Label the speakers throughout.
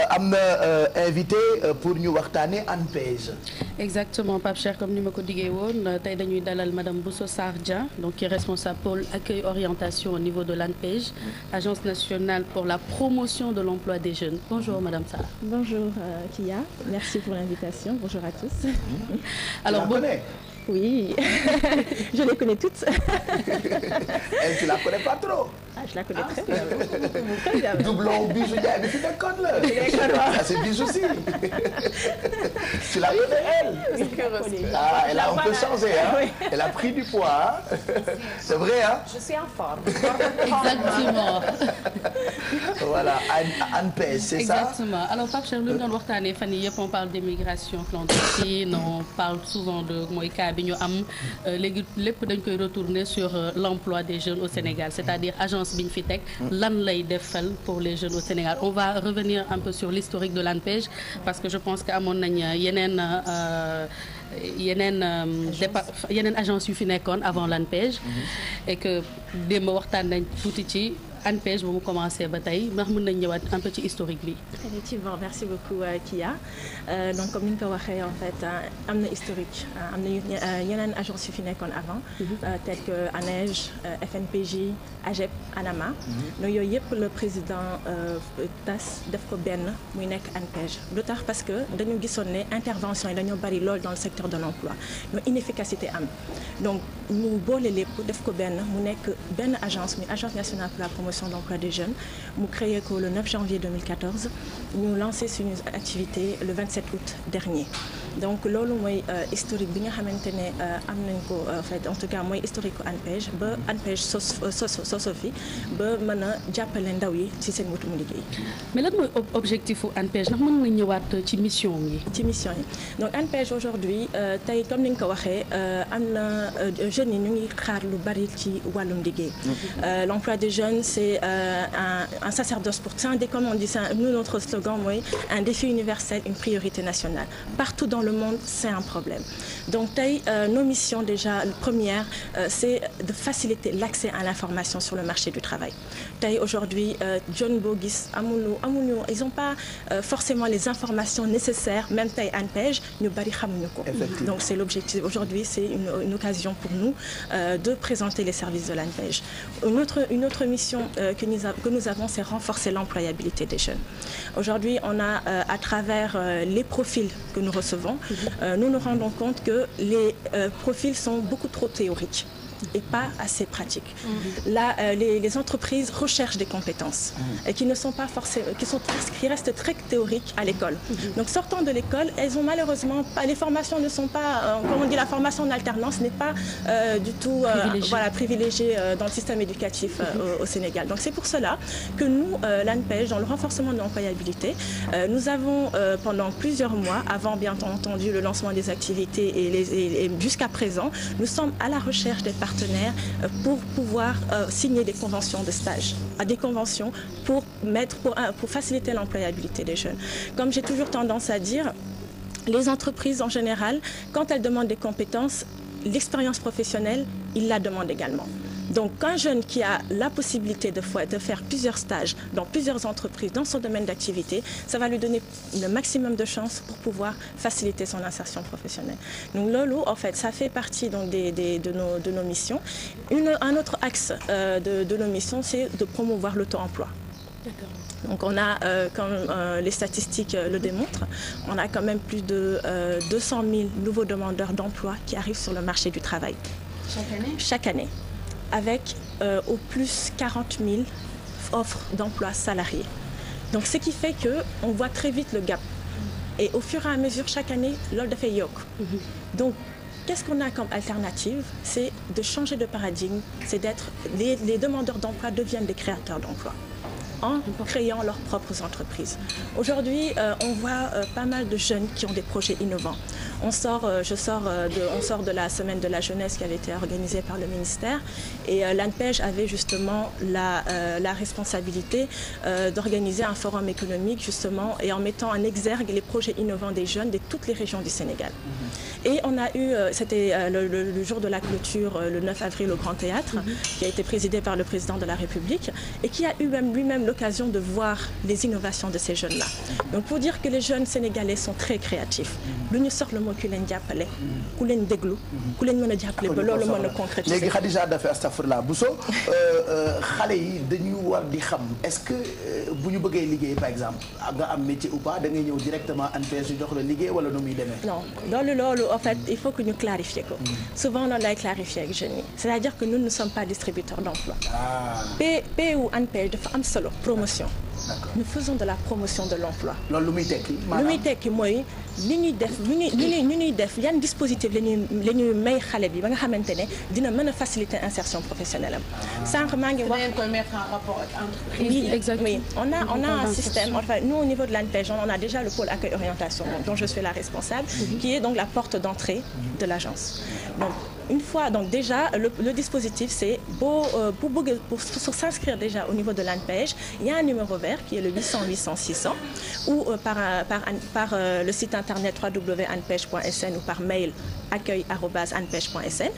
Speaker 1: am na invité pour ñu waxtaanee ANPEJ.
Speaker 2: exactement Pape Cheikh comme ni ma ko diggee woon tey dañuy dalal madame Bousso Sarr Dia donc qui est responsable pôle accueil orientation au niveau de l'ANPEJ, agence nationale pour la promotion de l'emploi des jeunes. Bonjour madame Sarr.
Speaker 3: Bonjour Kia, merci pour l'invitation. Bonjour à tous.
Speaker 1: Alors bon.
Speaker 3: Oui, je les connais toutes.
Speaker 1: Elle, tu la connais pas trop.
Speaker 3: Ah, je la connais très bien.
Speaker 1: Doublon Bijou Ndiaye bi fi nekkoon la. Ça c'est Bijou aussi. Tu la connais elle. Ah, elle a un peu changé hein. Elle a pris du poids hein. C'est vrai hein.
Speaker 4: Je suis en forme.
Speaker 2: Exactement.
Speaker 1: Voilà ANPEJ c'est ça.
Speaker 2: Exactement. Alors Pape Cheikh lu ñu doon waxtaanee fan yii yëpp on parle d'immigration clandestine, on parle souvent de mooy cas bi ñu am léegi lépp dañ koy retourner sur l'emploi des jeunes au Sénégal, c'est-à-dire agence bi ñu fi teg lan lay defal pour les jeunes au Sénégal. On va revenir un peu sur l'historique de l'ANPEJ parce que je pense que amoon nañ yeneen agence yu fi nekkoon avant l'ANPEJ et que démb waxtaan nañ tuuti ci ANPEJ ba mu commencé ba tey ndax mën nañ ñëwaat un peu ci historique bi.
Speaker 3: Effectivement, merci beaucoup Kia. Donc comme ni nga ko waxee en fait am na historique am na yeneen agence yu fi nekkoon avant telles que ANEJ, FNPJ, AGEP, ANAMA. donc yooyu yëpp le président tas def ko benn muy nekk ANPEJ. lu tax parce que dañu gisoon ne intervention yi dañoo bari lool dans le secteur de l'emploi donc inefficacité am donc mu boole lépp def ko benn mu nekk benn agence muy agence nationale pour la promotion de l'emploi des jeunes mu créé ko le 9 janvier 2014 ñu lancé suñu activité le 27 août dernier donc loolu mooy historique bi nga xamante ne am nañ ko en fait en tout cas mooy historique ko ANPEJ ba ANPEJ soso fi ba mën a jàppale ndaw yi ci seen wutum liggéey.
Speaker 2: mais lan mooy objectif u ANPEJ ndax mën nga ñëwaat ci mission yi.
Speaker 3: ci mission yi donc ANPEJ aujourd'hui tey comme ni nga ko waxee am na jeunes yi ñu ngi xaar lu bari ci wàllum liggéey. L'emploi des jeunes c'est un sacerdoce pour c'est comme on dit ça nous notre slogan mooy un défi universel une priorité nationale partout dans le monde c'est un problème donc tey nos missions déjà première c'est de faciliter l'accès à l'information sur le marché du travail tey aujourd'hui jeune boo gis amuñu ils ont pas forcément les informations nécessaires même tey ANPEJ ñu bari xamuñu ko donc c'est l'objectif aujourd'hui c'est une occasion pour nous de présenter les services de l'ANPEJ. Une autre mission que nous avons c'est renforcer l'employabilité des jeunes. Aujourd'hui on a à travers les profils que nous recevons nous nous rendons compte que les profils sont beaucoup trop théoriques et pas assez pratiques. Là, les entreprises recherchent des compétences et qui ne sont pas forcément, qui restent très théoriques à l'école. Donc, sortant de l'école, elles ont malheureusement pas, les formations ne sont pas, comme on dit, la formation en alternance n'est pas du tout privilégiée dans le système éducatif au Sénégal. Donc, c'est pour cela que nous, l'ANPEJ, dans le renforcement de l'employabilité, nous avons pendant plusieurs mois, avant bien entendu le lancement des activités et jusqu'à présent, nous sommes à la recherche des partenaires pour pouvoir signer des conventions de stage, des conventions pour faciliter l'employabilité des jeunes. Comme j'ai toujours tendance à dire, les entreprises en général, quand elles demandent des compétences, l'expérience professionnelle, ils la demandent également. Donc, un jeune qui a la possibilité de faire plusieurs stages dans plusieurs entreprises, dans son domaine d'activité, ça va lui donner le maximum de chances pour pouvoir faciliter son insertion professionnelle. Donc, Lolo, en fait, ça fait partie donc, de nos missions. Un autre axe de nos missions, c'est de promouvoir l'auto-emploi. D'accord. Donc on a, comme les statistiques le démontrent, on a quand même plus de 200 000 nouveaux demandeurs d'emploi qui arrivent sur le marché du travail.
Speaker 2: Chaque année ?
Speaker 3: Chaque année. Avec au plus 40 000 offres d'emploi salariés. Donc ce qui fait qu'on voit très vite le gap. Et au fur et à mesure, chaque année, l'ordre de fait yok. Donc qu'est-ce qu'on a comme alternative? C'est de changer de paradigme, c'est d'être, les demandeurs d'emploi deviennent des créateurs d'emploi en créant leurs propres entreprises. Aujourd'hui, on voit pas mal de jeunes qui ont des projets innovants. On sort de la semaine de la jeunesse qui avait été organisée par le ministère et l'ANPEJ avait justement la responsabilité d'organiser un forum économique justement et en mettant en exergue les projets innovants des jeunes de toutes les régions du Sénégal. Et on a eu, c'était le jour de la clôture, le 9 avril au Grand Théâtre, qui a été présidé par le président de la République et qui a eu lui-même l'occasion de voir les innovations de ces jeunes-là. Donc pour dire que les jeunes sénégalais sont très créatifs. lu ñu soxla mooy ku leen jàppale. ku leen déglu. ku leen mën a jàppale ba loolu mën a concrétiser.
Speaker 1: léegi Khadija dafa astafurlah Bousso xale yi dañu war di xam est-ce que bu ñu bëggee liggéey par exemple nga am métier ou pas da ngay ñëw directement ANPEJ jox la liggéey wala nu muy demee.
Speaker 3: non loolu en fait il faut que ñu clarifier ko. souvent noonu lay clarifier ak jeunes yi. c'est-à-dire que nous ne sommes pas distributeurs d'emploi. PU ANPEJ dafa am solo promotion.
Speaker 1: D'accord.
Speaker 3: Nous faisons de la promotion de l'emploi.
Speaker 1: loolu lu muy tekki.
Speaker 3: lu muy tekki mooy li ñuy def yan dispositif la ñuy may xale bi ba nga xamante ne dina mën a faciliter insertion professionnelle am. sànq maa ngi wax.
Speaker 2: koy mettre en rapport ak entreprise.
Speaker 3: Oui, exactement. Oui, on a un système. Enfin, nous au niveau de l'ANPEJ, on a déjà le pôle accueil orientation, dont je suis la responsable, qui est donc la porte d'entrée de l'agence. Donc une fois, donc déjà le dispositif c'est pour s'inscrire déjà au niveau de l'ANPEJ, il y a un numéro vert qui est le 800 800 600 ou par le site internet www.anpej.sn ou par mail accueil@anpej.sn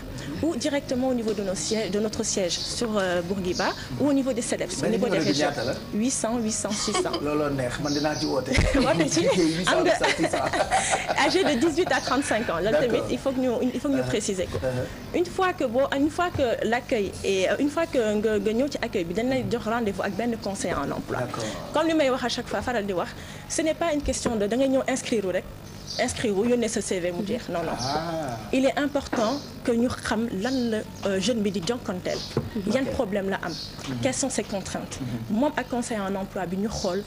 Speaker 3: ou directement au niveau de notre siège sur Bourguiba ou au niveau des CEDEPS, au niveau des régions. 800 800 600.
Speaker 1: looloo neex man dinaa ci woote.
Speaker 3: woote ci am nga âgé de 18 à 35 ans. loolu tamit il faut que ñu préciser ko. une fois que l'accueil et une fois que nga ñëw ci accueil bi dañ lay jox rendez-vous ak benn conseiller en emploi. Comme li may wax à chaque fois faral di wax ce n'est pas une question de da ngay ñëw inscrire rek. yónnee sa CV mu jeex non. Il est important que ñu xam lan la jeune bi di jokkonteel. yan problème la am. quelles sont ses contraintes. moom ak conseiller en emploi bi ñu xool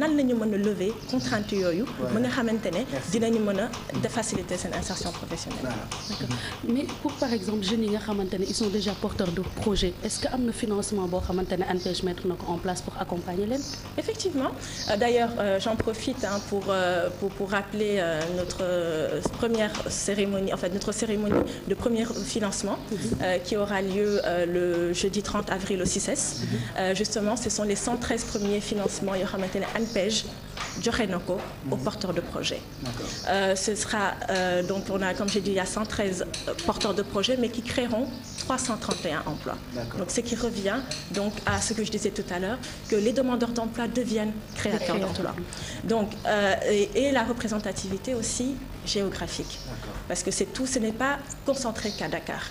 Speaker 3: nan la ñu mën a lever contraintes yooyu. ba nga xamante ne dinañu mën a faciliter seen insertion professionnelle.
Speaker 2: D'accord. Mais pour par exemple jeunes yi nga xamante ne ils sont déjà porteurs de projet est-ce que am na financement boo xamante ne ANPEJ mettre na ko en place pour accompagner leen.
Speaker 3: Effectivement. D'ailleurs j'en profite pour rappeler notre première cérémonie, en fait notre cérémonie de premier financement qui aura lieu le jeudi 30 avril au CICES. Justement, ce sont les 113 premiers financements yoo xamante ne ANPEJ joxe na ko aux porteurs de projet. Ce sera donc on a comme j'ai dit il y a 113 porteurs de projet mais qui créeront 331 emplois. Donc ce qui revient donc à ce que je disais tout à l'heure que les demandeurs d'emploi deviennent créateurs d'emplois. Donc et la représentativité aussi géographique. Parce que ce n'est pas concentré qu'à Dakar.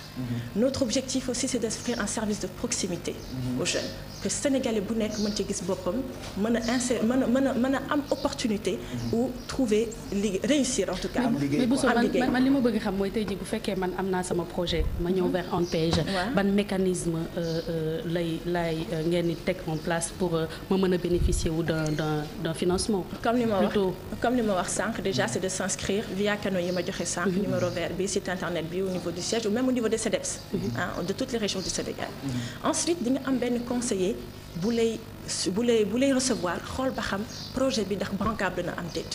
Speaker 3: Notre objectif aussi c'est d'offrir un service de proximité aux jeunes. Que Sénégalais bu nekk mën ci gis boppam mën a am opportunité ou trouver réussir en tout cas.
Speaker 2: mais Bousso man li ma bëgg xam mooy tey jii bu fekkee man am naa sama projet ma ñëw vers ANPEJ. ban mécanisme lay ngeen di teg en place pour ma mën a bénéficier wu d'un financement.
Speaker 3: comme li ma wax sànq déjà c'est de s'inscrire via canaux yi ma joxe sànq. numéro vert bi site internet bi au niveau du siège ou même au niveau des CEDEPS. De toutes les régions du Sénégal. Ensuite di nga am benn conseiller bu lay recevoir xool ba xam projet bi ndax bancable na am déet.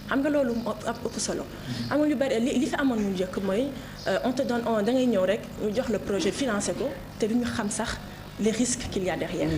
Speaker 3: xam nga loolu ëpp solo. amul lu bari li fi amoon ñu njëkk mooy on te donne da ngay ñëw rek ñu jox le projet financé ko te du ñu xam sax les risques qu'il y a derrière.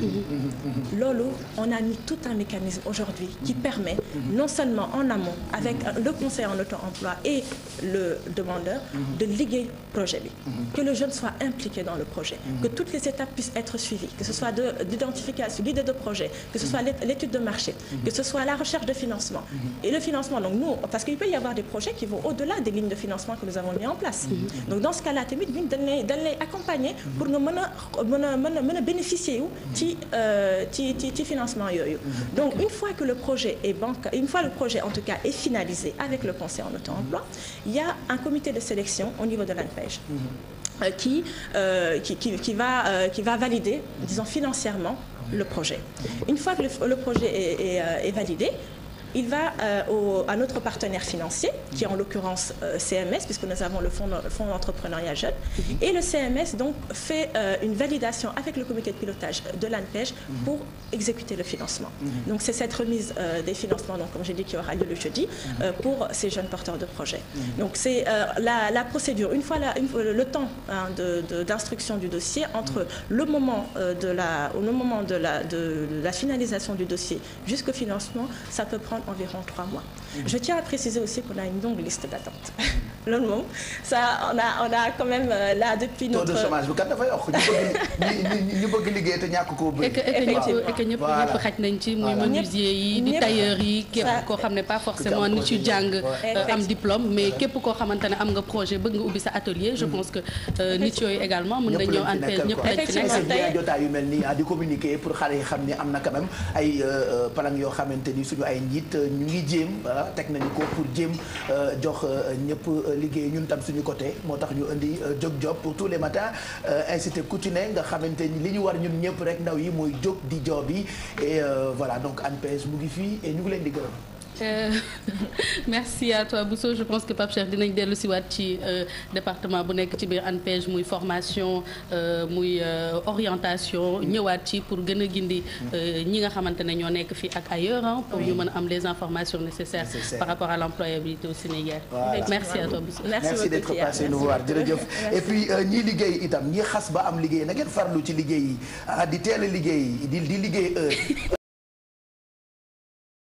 Speaker 3: Loolu on a mis tout un mécanisme aujourd'hui qui permet non seulement en amont avec le conseiller en auto-emploi et le demandeur de liggéey projet bi. Que le jeune soit impliqué dans le projet. Que toutes les étapes puissent être suivies. Que ce soit d'identification, l'idée de projet, que ce soit l'étude de marché, que ce soit la recherche de financement. Et le financement donc nous parce qu'il peut y avoir des projets qui vont au-delà des lignes de financement que nous avons mis en place. Donc dans ce cas-là tamit ñun dañ lay accompagner pour nga mën a bénéficier wu ci financement yooyu. Donc une fois que le projet en tout cas est finalisé avec le conseil en auto-emploi, il y a un comité de sélection au niveau de l'ANPEJ qui va valider, disons financièrement, le projet. Une fois que le projet est validé, il va à notre partenaire financier, qui est en l'occurrence CMS, puisque nous avons le fonds d'entrepreneuriat jeune. Et le CMS donc fait une validation avec le comité de pilotage de l'ANPEJ pour exécuter le financement. Donc c'est cette remise des financements, donc, comme j'ai dit, qui aura lieu le jeudi, pour ces jeunes porteurs de projets. Donc c'est la procédure, une fois le temps d'instruction du dossier, entre le moment de la finalisation du dossier jusqu'au financement, ça peut prendre prendre environ 3 mois. Je tiens à préciser aussi qu'on a une longue liste d'attente. loolu moom ça on a quand même là depuis notre.
Speaker 1: taux de chômage bu kat dafa yokk ñu bëgg liggéey te ñàkk koo bëri.
Speaker 2: et que ñëpp xaj nañ ci muy menuisier yi di tailleur yi képp koo xam ne pas forcément nit yu jàng am diplôme mais képp koo xamante ne am nga projet bëgg nga ubbi sa atelier je pense que nit yooyu également mën nañ ñëw ANPEJ ñëpp lañ ci nekk.
Speaker 1: c'est bien jotaay yu mel nii di communiquer pour xale yi xam ne am na quand même ay plan yoo xamante ni suñu ay njiit ñu ngi jéem teg nañu ko pour jéem jox ñëpp liggéey ñun tam suñu côté moo tax ñu indi jóg job pour tous les matins incité ku ci ne nga xamante ni li ñu war ñun ñëpp rek ndaw yi mooy jóg di job yi et voilà donc ANPEJ mu ngi fii et ñu ngi leen di gërëm.
Speaker 2: Merci à toi Bousso je pense que Pape Cheikh dinañ dellu si waat ci département bu nekk ci biir ANPEJ muy formation muy orientation ñëwaat ci pour gën a gindi ñi nga xamante ne ñoo nekk fii ak ailleurs pour ñu mën a am les informations nécessaires par rapport à l'employabilité au Sénégal. Voilà. Merci à toi Bousso.
Speaker 1: Merci d'être passé nous voir jërëjëf. Et puis ñii liggéey itam ñi xas ba am liggéey na ngeen farlu ci liggéey yi di teel a liggéey di liggéey heure.